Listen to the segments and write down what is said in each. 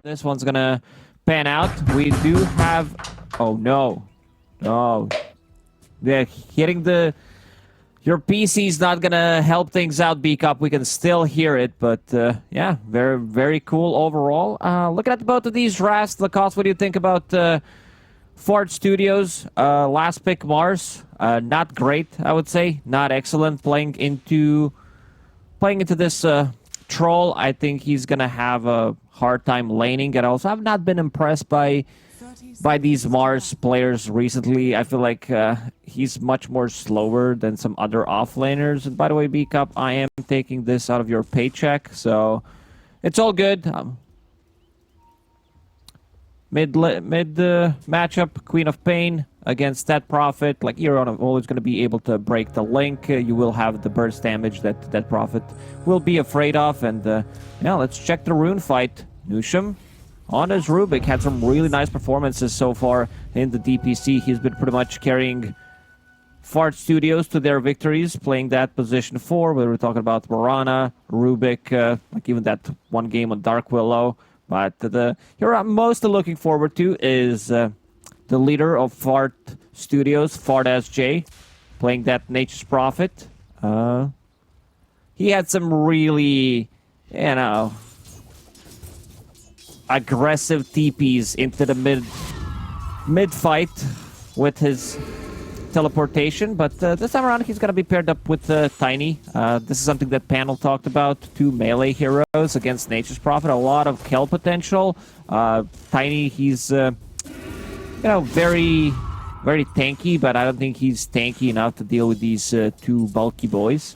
this one's gonna pan out. We do have... Oh, no. No. Yeah, hitting the... Your PC's not gonna help things out, B-Cup. We can still hear it, but yeah, very, very cool overall. Looking at both of these Rast, Lacoste, what do you think about Ford Studios? Last pick, Mars. Not great, I would say. Not excellent. Playing into this Troll, I think he's gonna have a hard time laning. And also, I've not been impressed by these Mars players recently. I feel like he's much more slower than some other offlaners. And by the way, B-Cup, I am taking this out of your paycheck, so it's all good. Mid matchup, Queen of Pain against that Prophet. Like, you're always going to be able to break the link. You will have the burst damage that Prophet will be afraid of. And yeah, let's check the rune fight. Nusham on his Rubik had some really nice performances so far in the DPC. He's been pretty much carrying Fart Studios to their victories, playing that position 4. We were talking about Morana, Rubik, like even that one game on Dark Willow. But the hero I'm most looking forward to is the leader of Fart Studios, Fart SJ, playing that Nature's Prophet. He had some really, you know, aggressive TPs into the mid fight with his teleportation, but this time around he's going to be paired up with Tiny. This is something that Panel talked about. 2 melee heroes against Nature's Prophet. A lot of kill potential. Tiny, he's you know, very, very tanky, but I don't think he's tanky enough to deal with these 2 bulky boys.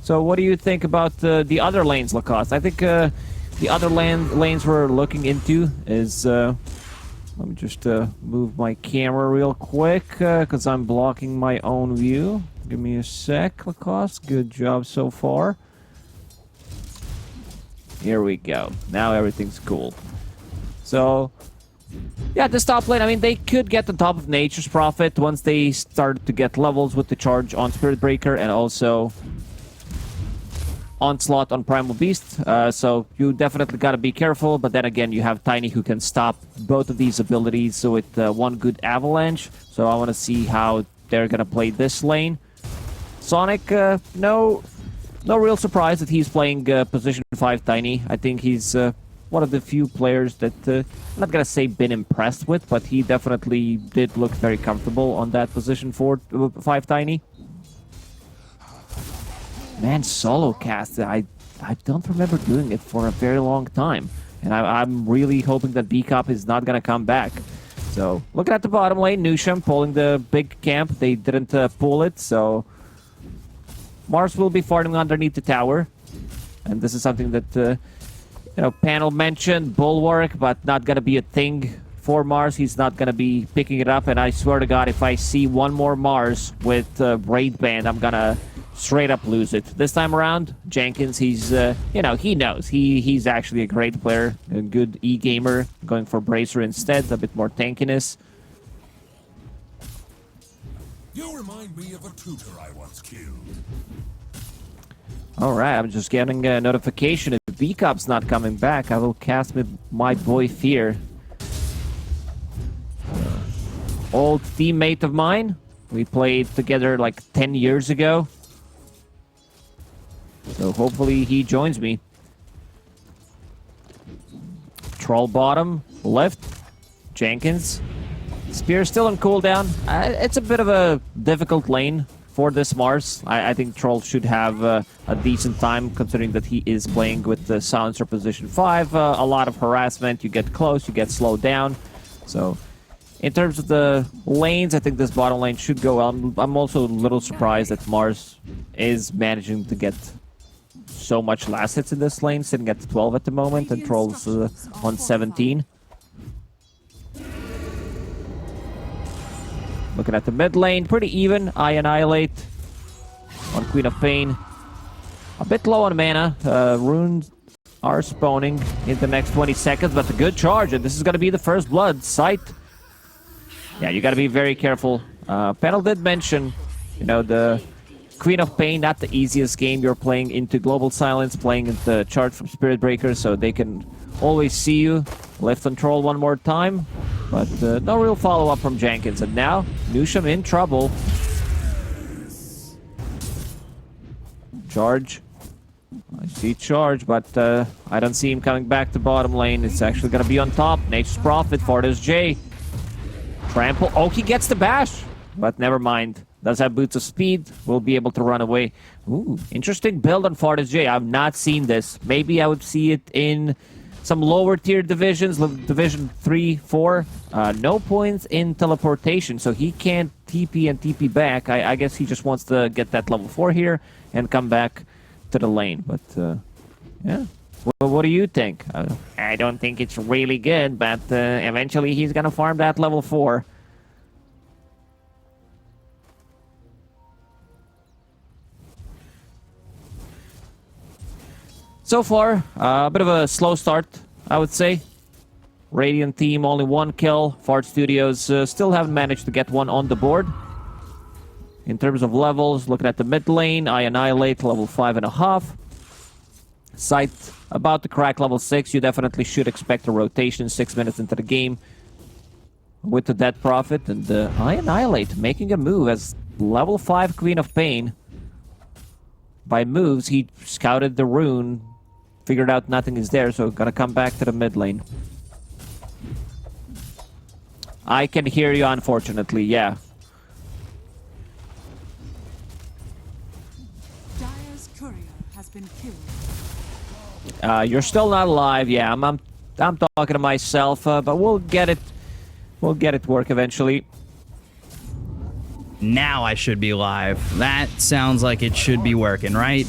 So what do you think about the other lanes, Lacoste? I think the other lanes we're looking into is... let me just move my camera real quick, because I'm blocking my own view. Give me a sec, Lacoste. Good job so far. Here we go. Now everything's cool. So, yeah, this top lane, I mean, they could get on top of Nature's Prophet once they start to get levels with the charge on Spirit Breaker and also Onslaught on Primal Beast, so you definitely gotta be careful, but then again, you have Tiny who can stop both of these abilities with one good Avalanche, so I want to see how they're gonna play this lane. Sonic, no real surprise that he's playing position 5 Tiny. I think he's one of the few players that, I'm not gonna say been impressed with, but he definitely did look very comfortable on that position 5 Tiny. Man, solo cast, I don't remember doing it for a very long time. And I'm really hoping that B-Cup is not going to come back. So, looking at the bottom lane, Nusham pulling the big camp. They didn't pull it, so... Mars will be farming underneath the tower. And this is something that, you know, Panel mentioned, Bulwark, but not going to be a thing for Mars. He's not going to be picking it up. And I swear to God, if I see one more Mars with Raid Band, I'm going to... straight up lose it. This time around, Jenkins, he's, you know, he knows. He's actually a great player, a good E-gamer, going for Bracer instead, a bit more tankiness. You remind me of a tutor I once killed. Alright, I'm just getting a notification. If B-Cup's not coming back, I will cast my boy Fear. Old teammate of mine. We played together like 10 years ago. So hopefully he joins me. Troll bottom, left. Jenkins. Spear still on cooldown. It's a bit of a difficult lane for this Mars. I think Troll should have a decent time, considering that he is playing with the Silencer position 5. A lot of harassment. You get close, you get slowed down. So, in terms of the lanes, I think this bottom lane should go well. I'm also a little surprised that Mars is managing to get so much last hits in this lane, sitting at 12 at the moment, and Troll's on 17. Looking at the mid lane, pretty even. I Annihilate on Queen of Pain. A bit low on mana. Runes are spawning in the next 20 seconds, but a good charge, and this is going to be the first blood. Sight. Yeah, you got to be very careful. Panel did mention, you know, the Queen of Pain, not the easiest game. You're playing into Global Silence, playing into Charge from Spirit Breaker, so they can always see you. Left control one more time, but no real follow-up from Jenkins. And now, Nusham in trouble. Charge. I see Charge, but I don't see him coming back to bottom lane. It's actually going to be on top. Nature's Prophet, Fortis J. Trample. Oh, he gets the bash, but never mind. Does have Boots of Speed. Will be able to run away. Ooh, interesting build on Fortis J. I've not seen this. Maybe I would see it in some lower tier divisions, Division 3, 4. No points in teleportation, so he can't TP and TP back. I guess he just wants to get that level 4 here and come back to the lane. But, yeah. Well, what do you think? I don't think it's really good, but eventually he's going to farm that level 4. So far, a bit of a slow start, I would say. Radiant team, only 1 kill. Fart Studios still haven't managed to get one on the board. In terms of levels, looking at the mid lane, I Annihilate level 5.5. Sight about to crack level 6. You definitely should expect a rotation 6 minutes into the game with the Dead Prophet. And I Annihilate making a move as level 5 Queen of Pain. By moves, he scouted the rune, figured out nothing is there, so gonna come back to the mid lane. I can hear you, unfortunately, yeah. Dire's courier has been killed. You're still not alive, yeah. I'm talking to myself, but we'll get it. We'll get it work eventually. Now I should be live. That sounds like it should be working, right?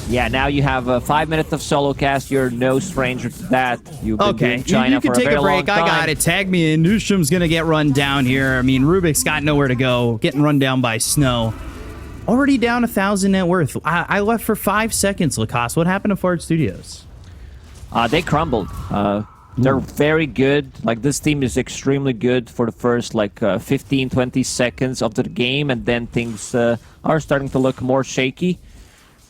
Yeah, now you have 5 minutes of solo cast. You're no stranger to that. You've been doing China you can for take a very a break. long time. I got it. Tag me in. Newsham's gonna get run down here. I mean, Rubik's got nowhere to go. Getting run down by Snow. Already down 1,000 net worth. I left for 5 seconds, Lacoste. What happened to Fart Studios? They crumbled. They're very good. Like, this team is extremely good for the first, like, 15, 20 seconds of the game, and then things are starting to look more shaky.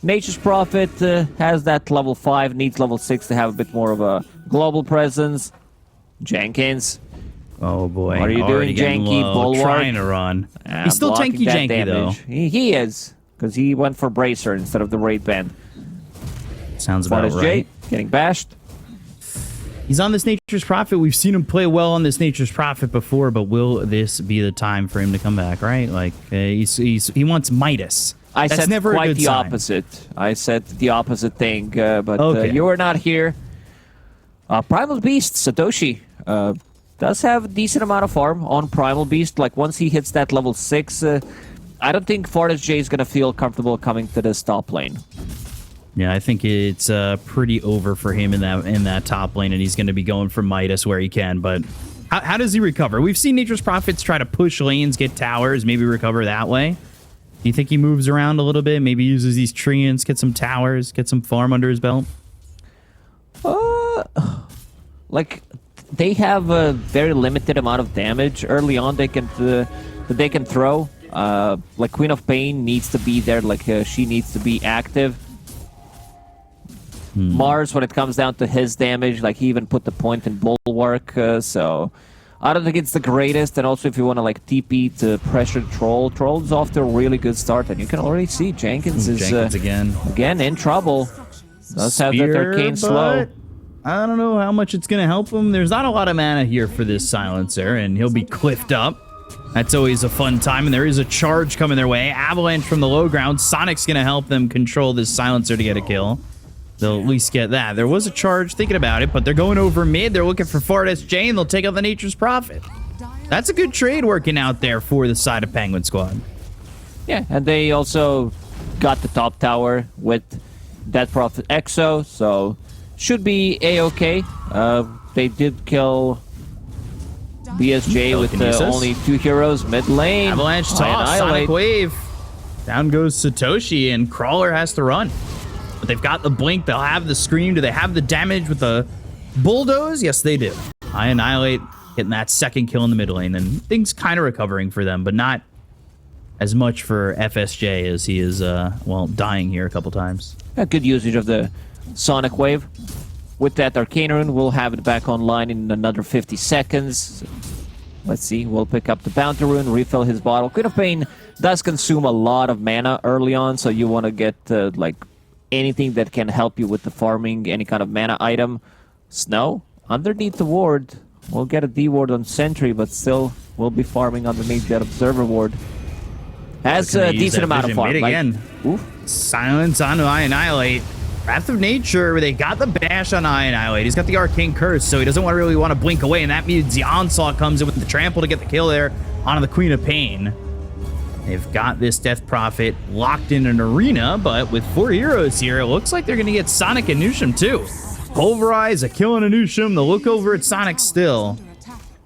Nature's Prophet has that level 5, needs level 6 to have a bit more of a global presence. Jenkins. Oh, boy. What are you Already doing, getting Janky? low. Bulwark? Trying to run. He's still Blocking tanky that janky, though. damage. He is, because he went for Bracer instead of the Raid Band. Sounds about Fortis right. J getting bashed. He's on this Nature's Prophet. We've seen him play well on this Nature's Prophet before, but will this be the time for him to come back, right? Like, he wants Midas. I That's said never a quite good the sign. opposite. I said the opposite thing, but Okay. you were not here. Primal Beast, Satoshi, does have a decent amount of farm on Primal Beast. Like, once he hits that level 6, I don't think Fortis J is going to feel comfortable coming to this top lane. Yeah, I think it's pretty over for him in that top lane, and he's going to be going for Midas where he can. But how does he recover? We've seen Nature's Prophets try to push lanes, get towers, maybe recover that way. Do you think he moves around a little bit? Maybe uses these treants, get some towers, get some farm under his belt? Like, they have a very limited amount of damage early on. They can throw. Like, Queen of Pain needs to be there. Like, she needs to be active. Mars, when it comes down to his damage, like, he even put the point in Bulwark, so I don't think it's the greatest. And also, if you want to, like, TP to pressure Troll's off to a really good start, and you can already see Jenkins is again in trouble. Does have that arcane slow. I don't know how much it's going to help him. There's not a lot of mana here for this silencer, and he'll be cliffed up. That's always a fun time, and there is a charge coming their way. Avalanche from the low ground. Sonic's going to help them control this silencer to get a kill. They'll at least get that. There was a charge thinking about it, but they're going over mid. They're looking for Fortis J, and they'll take out the Nature's Prophet. That's a good trade working out there for the side of Penguin Squad. Yeah, and they also got the top tower with Dead Prophet Exo, so should be A-okay. They did kill BSJ with only 2 heroes mid lane. Avalanche toss, Sonic Wave. Down goes Satoshi, and Crawler has to run. But they've got the blink, they'll have the scream. Do they have the damage with the bulldoze? Yes, they do. I Annihilate getting that second kill in the mid lane, and things kind of recovering for them, but not as much for FSJ as he is, well, dying here a couple times. A good usage of the Sonic Wave. With that Arcane Rune, we'll have it back online in another 50 seconds. Let's see, we'll pick up the Bounty Rune, refill his bottle. Queen of Pain does consume a lot of mana early on, so you want to get, like, anything that can help you with the farming, any kind of mana item. Snow, underneath the ward. We'll get a D ward on Sentry, but still we'll be farming underneath that Observer ward. Has a decent amount of farm. Again. Oof. Silence on Eye Annihilate. Wrath of Nature, they got the bash on Eye Annihilate. He's got the Arcane Curse, so he doesn't really want to blink away, and that means the Onslaught comes in with the Trample to get the kill there onto the Queen of Pain. They've got this Death Prophet locked in an arena, but with 4 heroes here, it looks like they're going to get Sonic and Nusham too. Pulverize, a kill on a Nusham, the look over at Sonic still.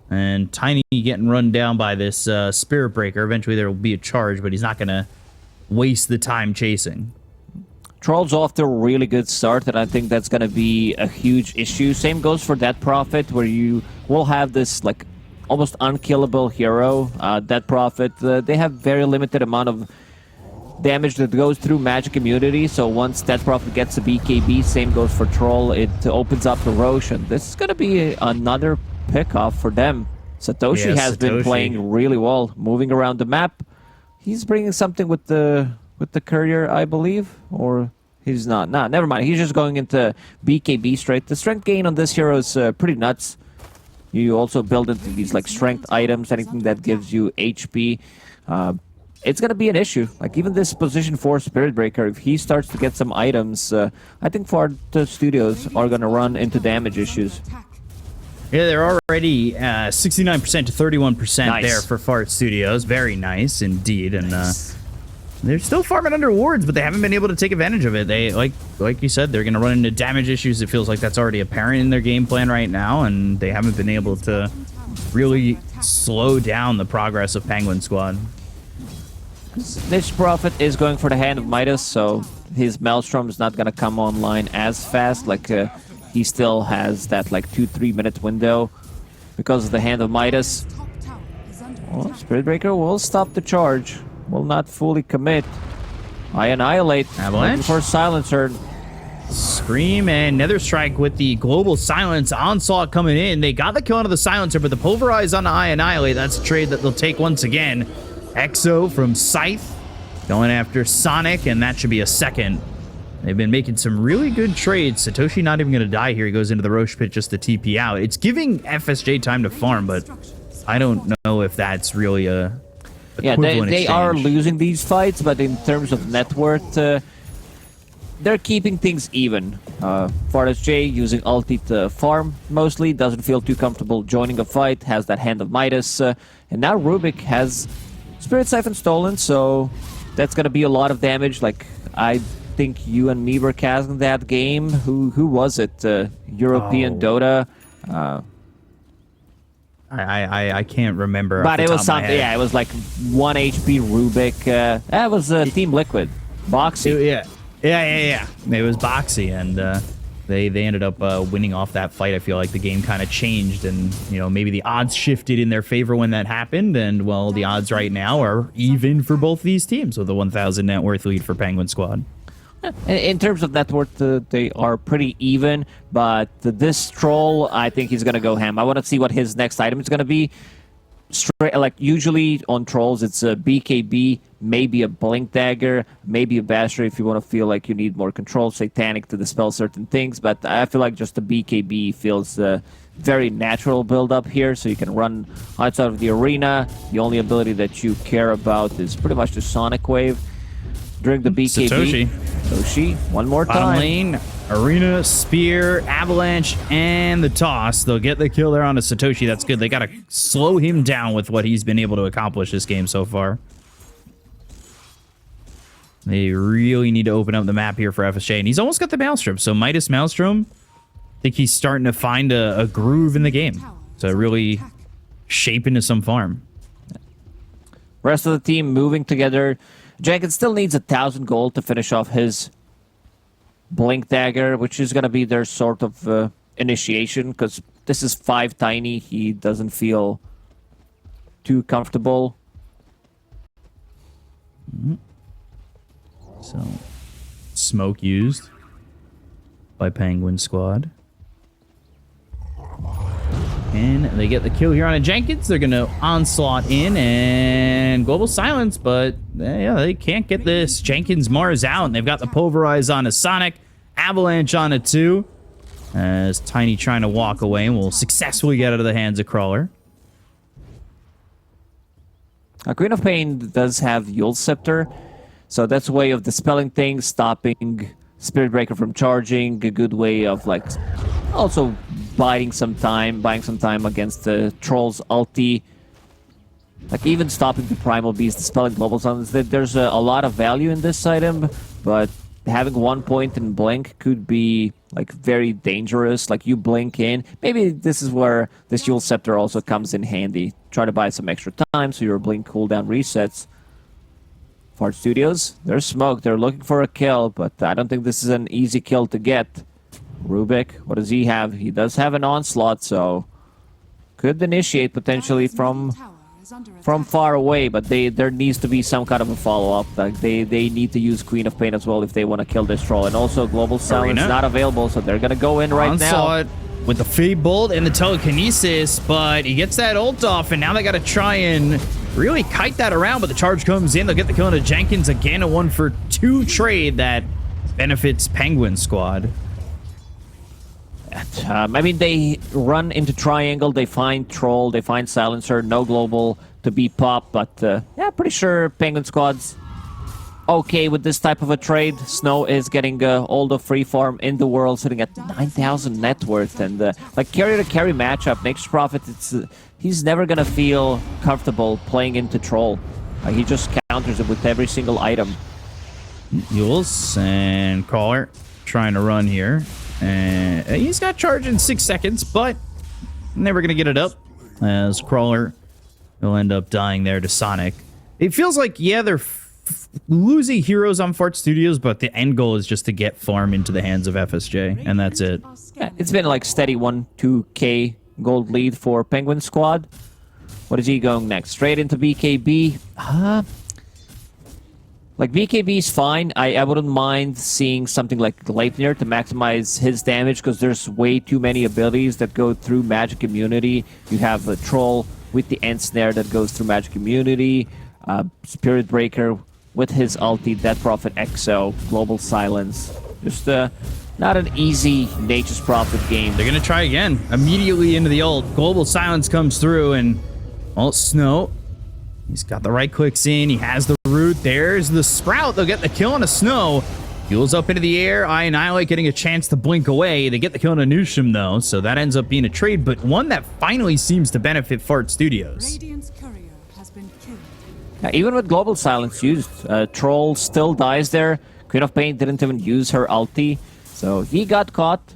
And Tiny getting run down by this Spirit Breaker. Eventually there will be a charge, but he's not going to waste the time chasing. Troll's off to a really good start, and I think that's going to be a huge issue. Same goes for Death Prophet, where you will have this, like, almost unkillable hero. Death Prophet, they have very limited amount of damage that goes through magic immunity, so once Death Prophet gets a BKB, same goes for Troll, it opens up the Roche, and this is going to be another pickoff for them. Satoshi has been playing really well, moving around the map. He's bringing something with the courier, I believe, or he's not. Nah, never mind. He's just going into BKB straight. The strength gain on this hero is pretty nuts. You also build into these like strength items, anything that gives you HP. It's going to be an issue. Like even this position 4 Spirit Breaker, if he starts to get some items, I think Fart Studios are going to run into damage issues. Yeah, they're already 69% to 31% Nice. there for Fart Studios. Very nice indeed. And they're still farming under wards, but they haven't been able to take advantage of it. They, like you said, they're going to run into damage issues. It feels like that's already apparent in their game plan right now, and they haven't been able to really slow down the progress of Penguin Squad. This Prophet is going for the Hand of Midas, so his Maelstrom is not going to come online as fast. Like he still has that like 2-3 minute window because of the Hand of Midas. Well, Spirit Breaker will stop the charge. Will not fully commit. I Annihilate. Avalanche for Silencer. Scream and Nether Strike with the global silence. Onslaught coming in. They got the kill onto the Silencer, but the Pulverize on the Eye Annihilate. That's a trade that they'll take once again. Exo from Scythe going after Sonic, and that should be a second. They've been making some really good trades. Satoshi not even going to die here. He goes into the Roche Pit just to TP out. It's giving FSJ time to farm, but I don't know if that's really a Yeah, they are losing these fights, but in terms of net worth, they're keeping things even. Forest J using ulti to farm mostly, doesn't feel too comfortable joining a fight, has that Hand of Midas, and now Rubik has Spirit Siphon stolen, so that's gonna be a lot of damage. Like, I think you and me were casting that game. Who was it? European Dota? I can't remember. But it was something, yeah, it was like 1 HP Rubik. That was Team Liquid. Boxy. Yeah. It was Boxy, and they ended up winning off that fight. I feel like the game kind of changed, and maybe the odds shifted in their favor when that happened. And well, the odds right now are even for both these teams with a 1,000 net worth lead for Penguin Squad. In terms of net worth, they are pretty even, but this Troll, I think he's going to go ham. I want to see what his next item is going to be. Straight, like usually on Trolls, it's a BKB, maybe a Blink Dagger, maybe a Basher if you want to feel like you need more control, Satanic to dispel certain things, but I feel like just the BKB feels very natural build up here, so you can run outside of the arena. The only ability that you care about is pretty much the Sonic Wave. During the BKB, Satoshi, one more time. Bottom lane, Arena, Spear, Avalanche, and the Toss. They'll get the kill there onto Satoshi. That's good. They got to slow him down with what he's been able to accomplish this game so far. They really need to open up the map here for FSJ, and he's almost got the Maelstrom. So Midas Maelstrom, I think he's starting to find a groove in the game to really shape into some farm. Rest of the team moving together. Jenkins still needs 1,000 gold to finish off his Blink Dagger, which is going to be their sort of initiation, because this is 5 Tiny. He doesn't feel too comfortable. So, smoke used by Penguin Squad. And they get the kill here on a Jenkins. They're going to onslaught in and global silence, but yeah, they can't get this Jenkins Mars out. And they've got the pulverize on a Sonic, avalanche on a 2. As Tiny trying to walk away and will successfully get out of the hands of Crawler. Queen of Pain does have Yule Scepter, so that's a way of dispelling things, stopping Spirit Breaker from charging, a good way of like also buying some time against the Troll's ulti. Like even stopping the Primal Beast, dispelling global summons. There's a lot of value in this item, but having 1 point in blink could be like very dangerous. Like you blink in, maybe this is where this Yule Scepter also comes in handy. Try to buy some extra time so your blink cooldown resets. Fart Studios, they're smoked. They're looking for a kill, but I don't think this is an easy kill to get. Rubik, what does he have? He does have an onslaught, so could initiate potentially from far away, but there needs to be some kind of a follow-up. Like they need to use Queen of Pain as well if they want to kill this troll. And also Global Silence not available, so they're gonna go in right now. With the Fade Bolt and the Telekinesis, but he gets that ult off, and now they got to try and really kite that around, but the charge comes in. They'll get the kill into Jenkins again, a 1-for-2 trade that benefits Penguin Squad. I mean, they run into triangle, they find Troll, they find Silencer, no global to be popped, but yeah, pretty sure Penguin Squad's okay with this type of a trade. Snow is getting all the free farm in the world, sitting at 9,000 net worth, and like carry-to-carry matchup, Nature's Prophet, he's never gonna feel comfortable playing into Troll. He just counters it with every single item. Yules and Crawler trying to run here. And he's got charge in 6 seconds, but never going to get it up. As Crawler will end up dying there to Sonic. It feels like, yeah, they're losing heroes on Fart Studios, but the end goal is just to get farm into the hands of FSJ, and that's it. Yeah, it's been like steady 1-2k gold lead for Penguin Squad. What is he going next? Straight into BKB? Like, BKB is fine. I wouldn't mind seeing something like Gleipnir to maximize his damage, because there's way too many abilities that go through Magic Immunity. You have a Troll with the End Snare that goes through Magic Immunity, Spirit Breaker with his ulti, Death Prophet Exo, Global Silence. Just not an easy Nature's Prophet game. They're going to try again. Immediately into the ult. Global Silence comes through, and, well, Snow, he's got the right clicks in. He has the root. There's the Sprout. They'll get the kill on a Snow. Fuels up into the air. I Annihilate getting a chance to blink away. They get the kill on a Nushim, though, so that ends up being a trade, but one that finally seems to benefit Fart Studios. Radiant's courier has been killed. Even with Global Silence used, Troll still dies there. Queen of Pain didn't even use her ulti, so he got caught.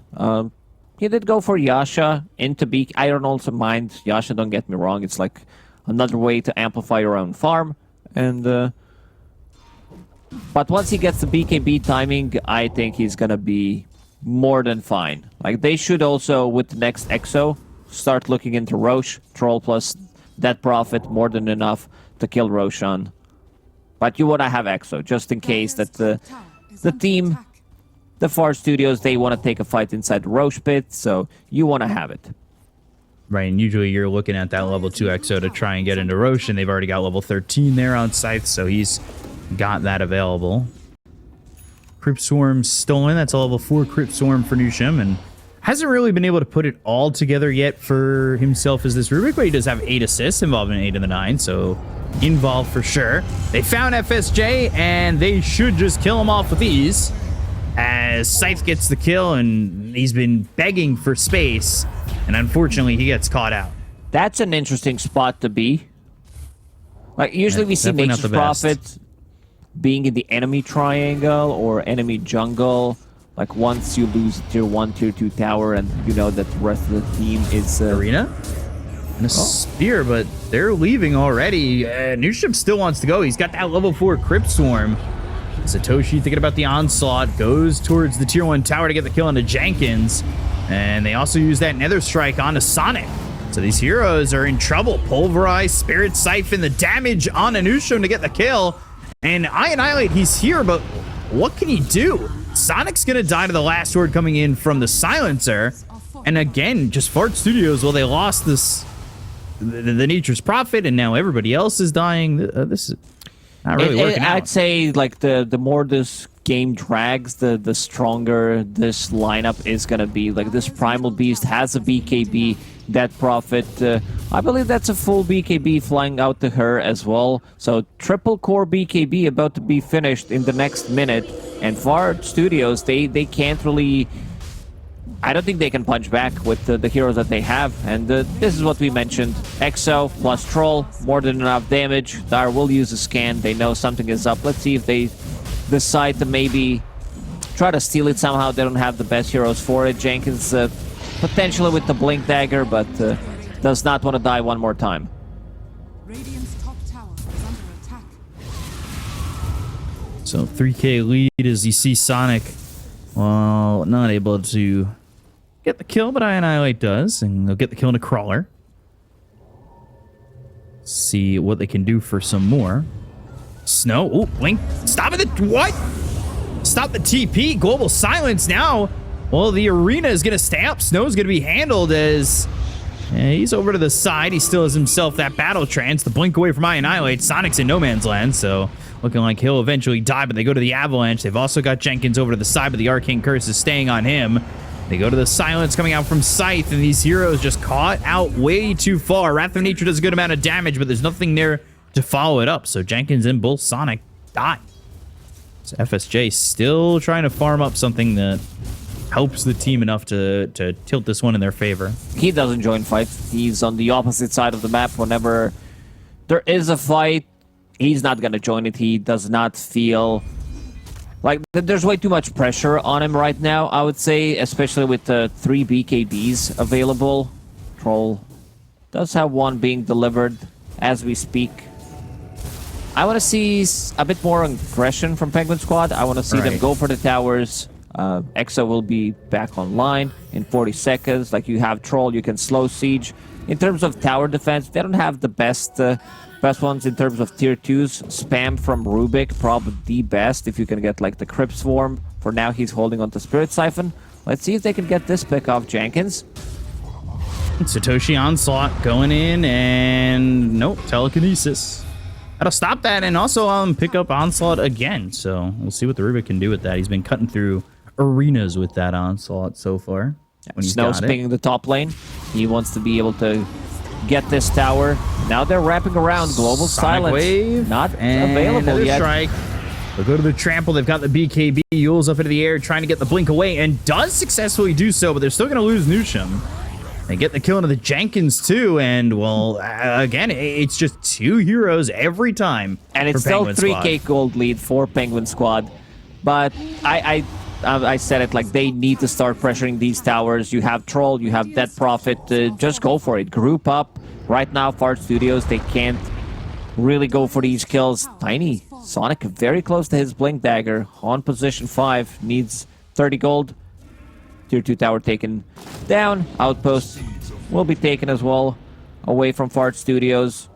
He did go for Yasha into B. I don't also mind Yasha, don't get me wrong. It's like another way to amplify your own farm. And but once he gets the BKB timing, I think he's gonna be more than fine. Like, they should also, with the next Exo, start looking into Roche. Troll plus Death Prophet, more than enough to kill Roshan. But you want to have Exo, just in case that the team, the Far Studios, they want to take a fight inside the Roche pit, so you want to have it. Right, and usually you're looking at that level 2 Exo to try and get into Roche, and they've already got level 13 there on Scythe, so he's got that available. Crypt Swarm stolen. That's a level 4 Crypt Swarm for Nushim, and hasn't really been able to put it all together yet for himself as this Rubik, but he does have 8 assists involved in 8 of the 9, so involved for sure. They found FSJ, and they should just kill him off with ease. As Scythe gets the kill, and he's been begging for space, and unfortunately he gets caught out. That's an interesting spot to be. Like, usually we see Nature's Prophet being in the enemy triangle or enemy jungle. Like, once you lose tier 1, tier 2 tower, and you know that the rest of the team is Arena and a spear, but they're leaving already. Nushim still wants to go. He's got that level 4 Crypt Swarm. Satoshi thinking about the onslaught, goes towards the tier 1 tower to get the kill onto Jenkins, and they also use that Nether Strike onto Sonic. So these heroes are in trouble. Pulverize, Spirit Siphon, the damage on Anushim to get the kill, And I Annihilate, he's here, but what can he do? Sonic's gonna die to the last sword coming in from the silencer. And again, just Fart Studios, well, they lost this, the Nature's Prophet, and now everybody else is dying. This is not really working out. I'd say, like, the more this game drags, the stronger this lineup is going to be. Like, this Primal Beast has a BKB, that Prophet. I believe that's a full BKB flying out to her as well. So, triple core BKB about to be finished in the next minute. And Fart Studios, they can't really... I don't think they can punch back with the heroes that they have. And this is what we mentioned. Exo plus Troll, more than enough damage. Dire will use a scan. They know something is up. Let's see if they decide to maybe try to steal it somehow. They don't have the best heroes for it. Jenkins potentially with the Blink Dagger, but does not want to die one more time. Radiant's top tower is under attack. So 3k lead as you see Sonic, well, not able to get the kill, but Annihilate does, and they'll get the kill in a crawler. See what they can do for some more. Snow, oh, Blink, stop it, what? Stop the TP, Global Silence now. Well, the arena is gonna stay up. Snow's gonna be handled as he's over to the side. He still has himself that battle trance. The blink away from Annihilate. Sonic's in no man's land, so looking like he'll eventually die, but they go to the Avalanche. They've also got Jenkins over to the side, but the Arcane Curse is staying on him. They go to the Silence coming out from Scythe, and these heroes just caught out way too far. Wrath of Nature does a good amount of damage, but there's nothing there to follow it up, so Jenkins and both Sonic die. So FSJ still trying to farm up something that helps the team enough to tilt this one in their favor. He doesn't join fights. He's on the opposite side of the map. Whenever there is a fight, he's not going to join it. He does not feel like there's way too much pressure on him right now, I would say, especially with the 3 BKBs available. Troll does have one being delivered as we speak. I want to see a bit more aggression from Penguin Squad. I want to see them go for the towers. Exo will be back online in 40 seconds. Like, you have Troll, you can slow siege. In terms of tower defense, they don't have the best ones in terms of tier 2s. Spam from Rubik, probably the best if you can get like the Crypt Swarm. For now, he's holding on to Spirit Siphon. Let's see if they can get this pick off Jenkins. Satoshi Onslaught going in, and nope, Telekinesis. That'll stop that, and also pick up Onslaught again. So we'll see what the Rubik can do with that. He's been cutting through arenas with that Onslaught so far. Snow's pinging the top lane. He wants to be able to get this tower. Now they're wrapping around. Global Silence Wave, not available yet. Strike. They'll go to the trample. They've got the BKB. Yule's up into the air trying to get the blink away, and does successfully do so, but they're still going to lose Nusham. They get the kill into the Jenkins too, and well, again, it's just 2 heroes every time. And it's still 3k gold lead for Penguin Squad. But I said it, like, they need to start pressuring these towers. You have Troll, you have Dead Prophet, just go for it. Group up. Right now, Fart Studios, they can't really go for these kills. Tiny Sonic very close to his Blink Dagger on position 5, needs 30 gold. Tier 2 tower taken down. Outpost will be taken as well away from Fart Studios.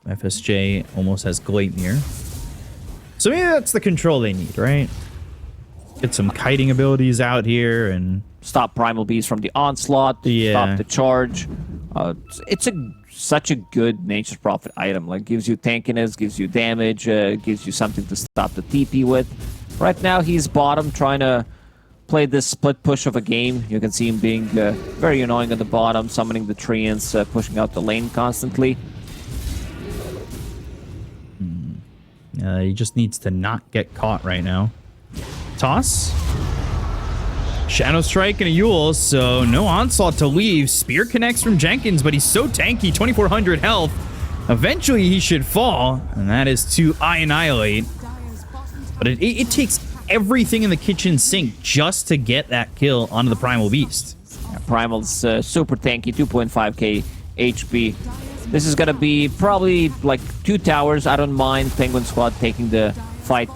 FSJ almost has Gleipnir. So maybe that's the control they need, right? Get some kiting abilities out here and stop Primal Beast from the onslaught. Stop the charge. It's such a good Nature's Prophet item. Like, gives you tankiness, gives you damage, gives you something to stop the TP with. Right now, he's bottom, trying to play this split push of a game. You can see him being very annoying at the bottom, summoning the treants, pushing out the lane constantly. He just needs to not get caught right now. Toss. Shadow Strike and a Yule, so no Onslaught to leave. Spear connects from Jenkins, but he's so tanky, 2,400 health. Eventually, he should fall, and that is to Annihilate. But it takes everything in the kitchen sink just to get that kill onto the Primal Beast. Yeah, Primal's super tanky, 2.5k HP. This is going to be probably like 2 towers. I don't mind Penguin Squad taking the fight.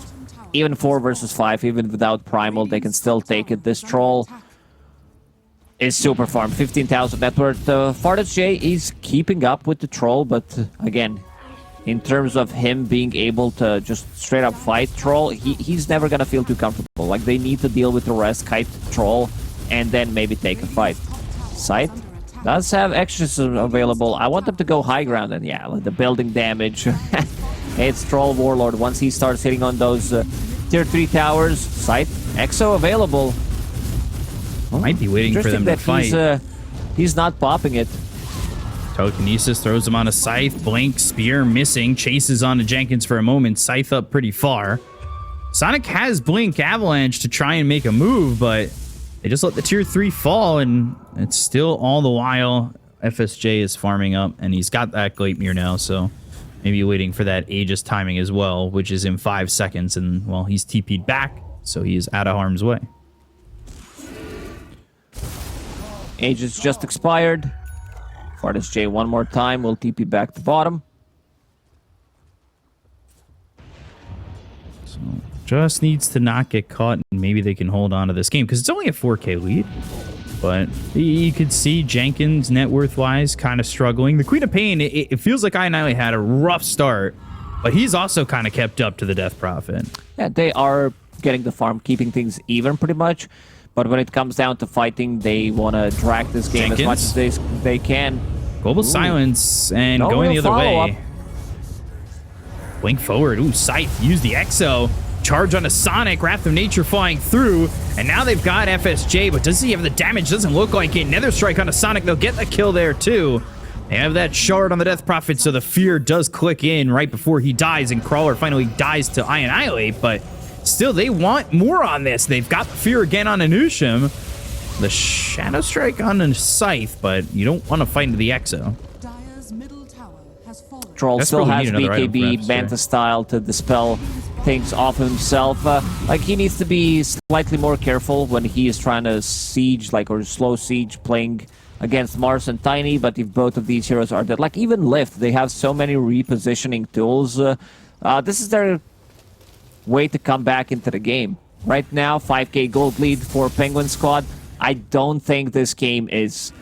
Even 4 versus 5, even without Primal, they can still take it. This Troll is super farm. 15,000 net worth. Fartage J is keeping up with the Troll, but again, in terms of him being able to just straight up fight Troll, he's never gonna feel too comfortable. Like, they need to deal with the rest, kite Troll, and then maybe take a fight. Scythe does have extras available. I want them to go high ground, and yeah, like the building damage. It's Troll Warlord. Once he starts hitting on those tier 3 towers, Scythe, Exo available. Might be waiting for them to fight. He's not popping it. Telekinesis throws him on a Scythe. Blink, Spear missing. Chases onto Jenkins for a moment. Scythe up pretty far. Sonic has Blink Avalanche to try and make a move, but they just let the tier 3 fall, and it's still all the while FSJ is farming up, and he's got that Gleipnir now, so maybe waiting for that Aegis timing as well, which is in 5 seconds, and, well, he's TP'd back, so he is out of harm's way. Aegis just expired. Farthest J one more time. We'll TP back to bottom. So just needs to not get caught, and maybe they can hold on to this game, because it's only a 4K lead. But you could see Jenkins, net worth-wise, kind of struggling. The Queen of Pain, it feels like Annihilate had a rough start, but he's also kind of kept up to the Death Prophet. Yeah, they are getting the farm, keeping things even pretty much. But when it comes down to fighting, they want to drag this game Jenkins, as much as they can. Global Silence and going the other way. Blink forward. Ooh, Scythe. Use the Exo. Charge on a Sonic. Wrath of Nature flying through. And now they've got FSJ, but does he have the damage? Doesn't look like it. Nether Strike on a Sonic. They'll get the kill there, too. They have that shard on the Death Prophet, so the fear does click in right before he dies, and Crawler finally dies to Annihilate, but still, they want more on this. They've got the fear again on Anushim. The Shadow Strike on a Scythe, but you don't want to fight into the Exo. Dire's middle tower has fallen. Troll still has BKB, Banta style to dispel things off himself. Like, he needs to be slightly more careful when he is trying to siege, like, or slow siege, playing against Mars and Tiny, but if both of these heroes are dead, like, even Lift, they have so many repositioning tools. This is their way to come back into the game. Right now, 5k gold lead for Penguin Squad. I don't think this game is,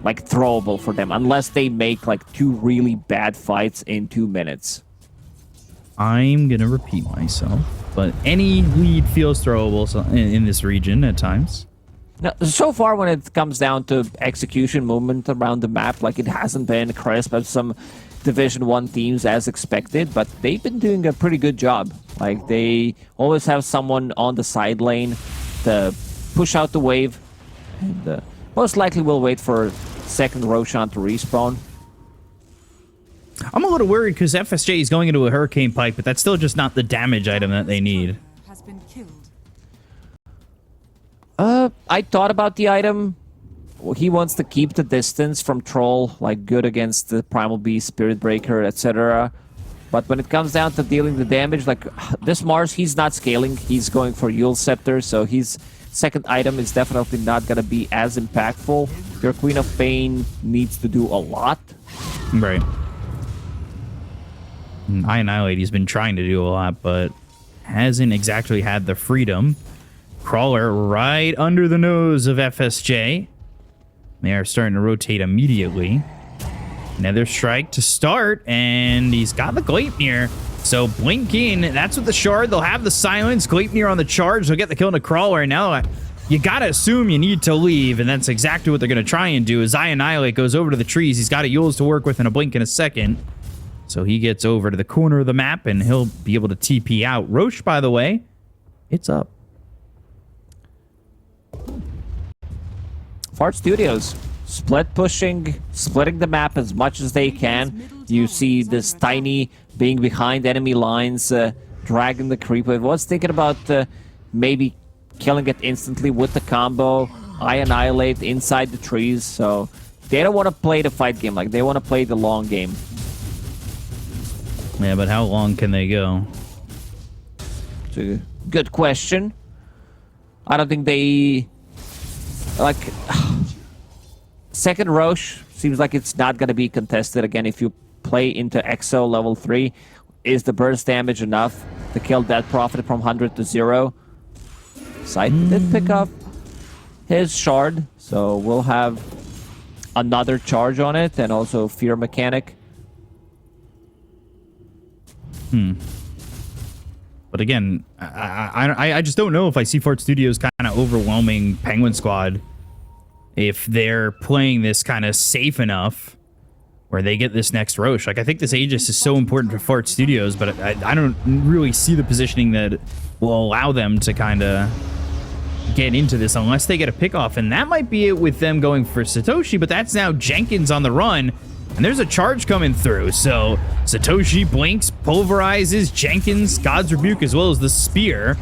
like, throwable for them, unless they make, like, 2 really bad fights in 2 minutes. I'm gonna repeat myself, but any lead feels throwable in this region at times. Now, so far, when it comes down to execution movement around the map, like, it hasn't been crisp as some Division 1 teams as expected, but they've been doing a pretty good job. Like, they always have someone on the side lane to push out the wave, and most likely will wait for second Roshan to respawn. I'm a little worried because FSJ is going into a Hurricane Pike, but that's still just not the damage item that they need. Has been killed. I thought about the item. He wants to keep the distance from Troll, like, good against the Primal Beast, Spirit Breaker, etc. But when it comes down to dealing the damage, like, this Mars, he's not scaling. He's going for Yule Scepter, so his second item is definitely not going to be as impactful. Your Queen of Pain needs to do a lot. Right. Annihilate, he's been trying to do a lot, but hasn't exactly had the freedom. Crawler right under the nose of FSJ. They are starting to rotate immediately. Nether Strike to start, and he's got the Gleipnir. So blink in. That's with the shard. They'll have the silence. Gleipnir on the charge. They'll get the kill to Crawler. And now you gotta assume you need to leave, and that's exactly what they're gonna try and do. As Annihilate goes over to the trees, he's got a Yules to work with in a blink in a second. So he gets over to the corner of the map, and he'll be able to TP out. Roche, by the way, it's up. Fart Studios split pushing, splitting the map as much as they can. You see this Tiny being behind enemy lines, dragging the creep wave. Was thinking about maybe killing it instantly with the combo. I Annihilate inside the trees, so they don't want to play the fight game. Like, they want to play the long game. Yeah, but how long can they go? It's a good question. I don't think they... Like, second Roche seems like it's not going to be contested again. If you play into Exo level 3, is the burst damage enough to kill that Prophet from 100 to 0? Scythe did pick up his shard, so we'll have another charge on it, and also Fear Mechanic. But again, I just don't know if I see Fart Studios kind of overwhelming Penguin Squad if they're playing this kind of safe enough where they get this next Roche. Like, I think this Aegis is so important for Fart Studios, but I don't really see the positioning that will allow them to kind of get into this unless they get a pick off. And that might be it with them going for Satoshi, but that's now Jenkins on the run. And there's a charge coming through. So Satoshi blinks, pulverizes Jenkins, God's Rebuke, as well as the spear.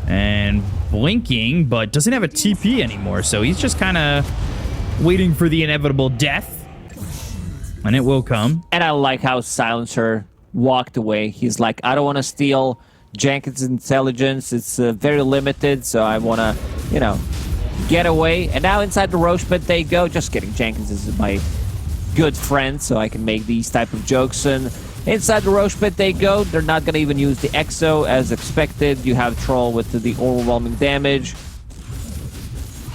And blinking, but doesn't have a TP anymore. So he's just kind of waiting for the inevitable death. And it will come. And I like how Silencer walked away. He's like, I don't want to steal Jenkins' intelligence. It's very limited, so I want to, you know, get away. And now inside the Roche pit they go. Just kidding. Jenkins is my good friend, so I can make these type of jokes. And inside the Roche pit they go. They're not going to even use the Exo as expected. You have Troll with the overwhelming damage.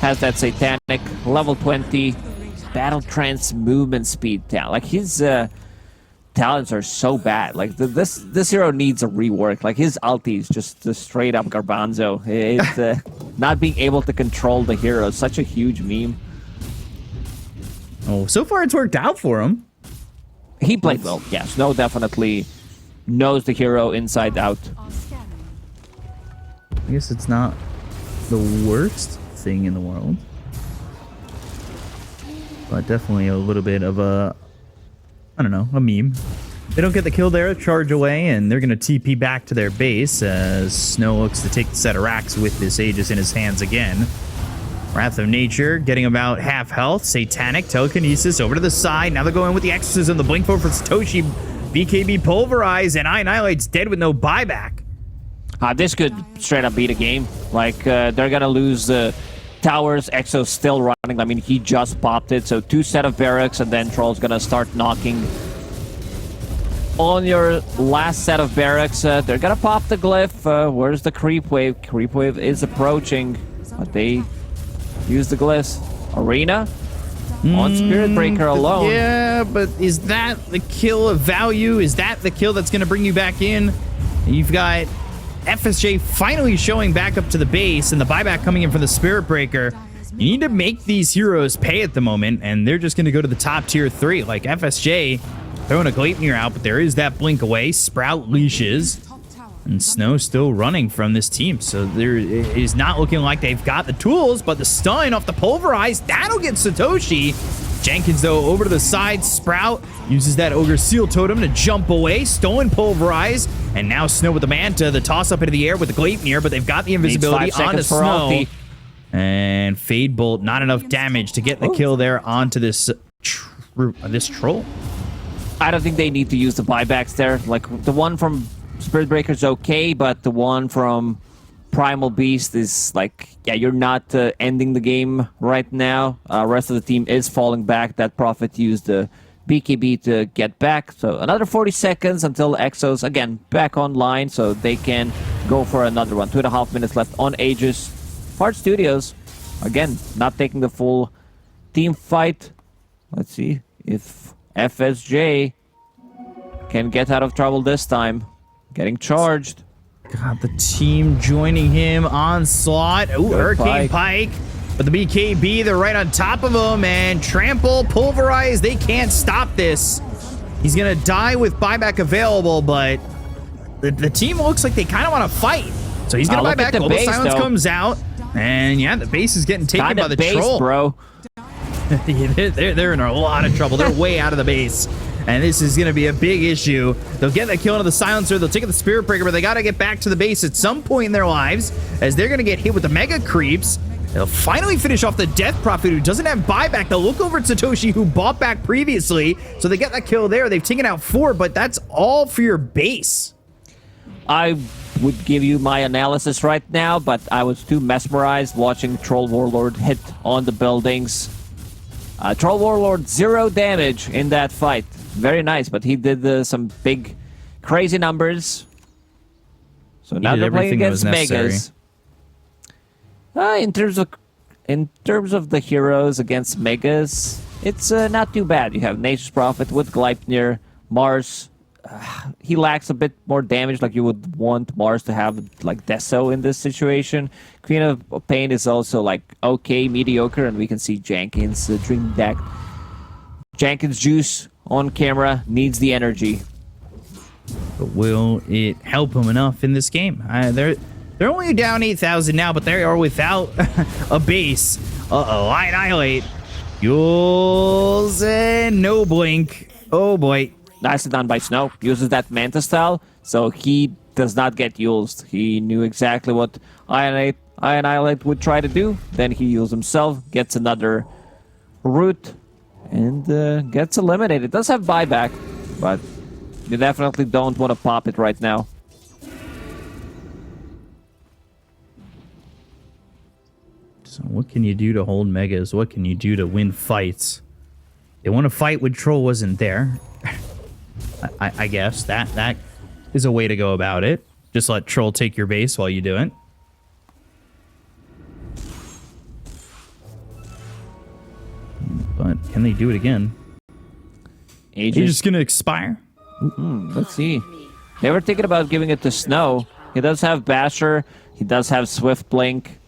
Has that Satanic, level 20. Battle Trance movement speed talent. Like, his talents are so bad. Like, this hero needs a rework. Like, his ulti is just straight up garbanzo. It's not being able to control the hero is such a huge meme. Oh, so far it's worked out for him. He played well. Yeah, Snow definitely knows the hero inside out. I guess it's not the worst thing in the world. But definitely a little bit of a, I don't know, a meme. They don't get the kill there, charge away, and they're going to TP back to their base as Snow looks to take the set of racks with this Aegis in his hands again. Wrath of Nature getting about half health. Satanic, Telekinesis over to the side. Now they're going with the Exorcism, the Blink Forward for Satoshi. BKB Pulverize, and Annihilate's dead with no buyback. This could straight up beat a game. Like, they're going to lose the towers. Exo's still running. I mean, he just popped it. So 2 set of barracks, and then Troll's gonna start knocking on your last set of barracks. They're gonna pop the glyph. Where's the creep wave? Creep wave is approaching, but they use the glyphs. Arena on Spirit Breaker alone. Yeah, but is that the kill of value? Is that the kill that's gonna bring you back in? You've got FSJ finally showing back up to the base, and the buyback coming in from the Spirit Breaker. You need to make these heroes pay at the moment, and they're just going to go to the top tier 3. Like FSJ throwing a Gleipnir out, but there is that blink away. Sprout leashes, and Snow still running from this team. So there is not looking like they've got the tools, but the stun off the Pulverize, that'll get Satoshi. Jenkins, though, over to the side. Sprout uses that Ogre Seal Totem to jump away. Stolen Pulverize. And now Snow with the Manta. The toss up into the air with the Gleipnir, but they've got the invisibility onto Snow. Ulti. And Fade Bolt, not enough damage to get the kill there onto this Troll. I don't think they need to use the buybacks there. Like, the one from Spirit Breaker is okay, but the one from Primal Beast is like, yeah, you're not ending the game right now. Rest of the team is falling back. That Prophet used the BKB to get back. So another 40 seconds until Exos, again, back online, so they can go for another one. 2.5 minutes left on Aegis. Fart Studios, again, not taking the full team fight. Let's see if FSJ can get out of trouble this time. Getting charged. Got the team joining him. Onslaught. Ooh, Hurricane Pike. But the BKB, they're right on top of him. And Trample, Pulverize. They can't stop this. He's going to die with buyback available, but the team looks like they kind of want to fight. So he's going to buy back. Global Silence comes out. And yeah, the base is getting taken by the Troll. Bro. they're in a lot of trouble. They're way out of the base. And this is going to be a big issue. They'll get that kill into the Silencer. They'll take the Spirit Breaker, but they got to get back to the base at some point in their lives as they're going to get hit with the Mega Creeps. They'll finally finish off the Death Prophet, who doesn't have buyback. They'll look over at Satoshi, who bought back previously. So they get that kill there. They've taken out 4, but that's all for your base. I would give you my analysis right now, but I was too mesmerized watching Troll Warlord hit on the buildings. Troll Warlord, 0 damage in that fight. Very nice, but he did some big, crazy numbers. So now they're playing against Megas. In terms of the heroes against Megas, it's not too bad. You have Nature's Prophet with Gleipnir, Mars, he lacks a bit more damage, like you would want Mars to have, like Deso in this situation. Queen of Pain is also like okay, mediocre, and we can see Jenkins drinking that Jenkins juice on camera. Needs the energy. But will it help him enough in this game? They're only down 8,000 now, but they are without a base. Uh-oh, I annihilate. Yules and no blink. Oh boy. Nicely done by Snow. Uses that Manta style, so he does not get used. He knew exactly what Annihilate would try to do. Then he used himself, gets another root, and gets eliminated. It does have buyback, but you definitely don't want to pop it right now. So what can you do to hold megas? What can you do to win fights? They want to fight when Troll wasn't there. I guess that is a way to go about it. Just let Troll take your base while you do it. But can they do it again? He's just going to expire? Let's see. They were thinking about giving it to Snow. He does have Basher. He does have Swift Blink.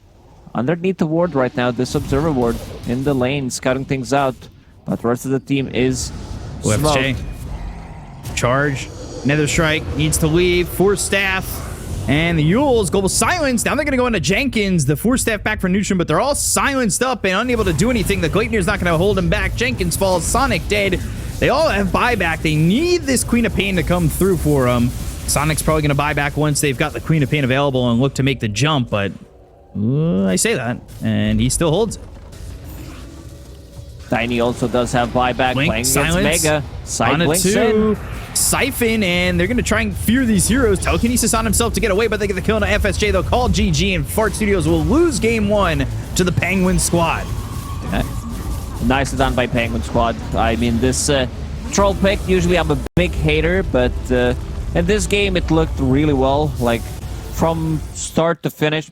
Underneath the ward right now, this Observer ward in the lane, scouting things out. But the rest of the team is OFJ. smoked. Charge. Nether Strike needs to leave. Force Staff. And the Yules. Global Silence. Now they're going to go into Jenkins. The Force Staff back for Neutron, but they're all silenced up and unable to do anything. The Gleipnir's not going to hold him back. Jenkins falls. Sonic dead. They all have buyback. They need this Queen of Pain to come through for them. Sonic's probably going to buy back once they've got the Queen of Pain available and look to make the jump, but I say that, and he still holds it. Tiny also does have buyback, Blink, playing silence, against Mega. Side on a blinks two. in. Siphon, and they're going to try and fear these heroes. Telekinesis on himself to get away, but they get the kill on FSJ. They'll call GG, and Fart Studios will lose game one to the Penguin Squad. Nicely done by Penguin Squad. I mean, this troll pick, usually I'm a big hater, but in this game it looked really well, like from start to finish.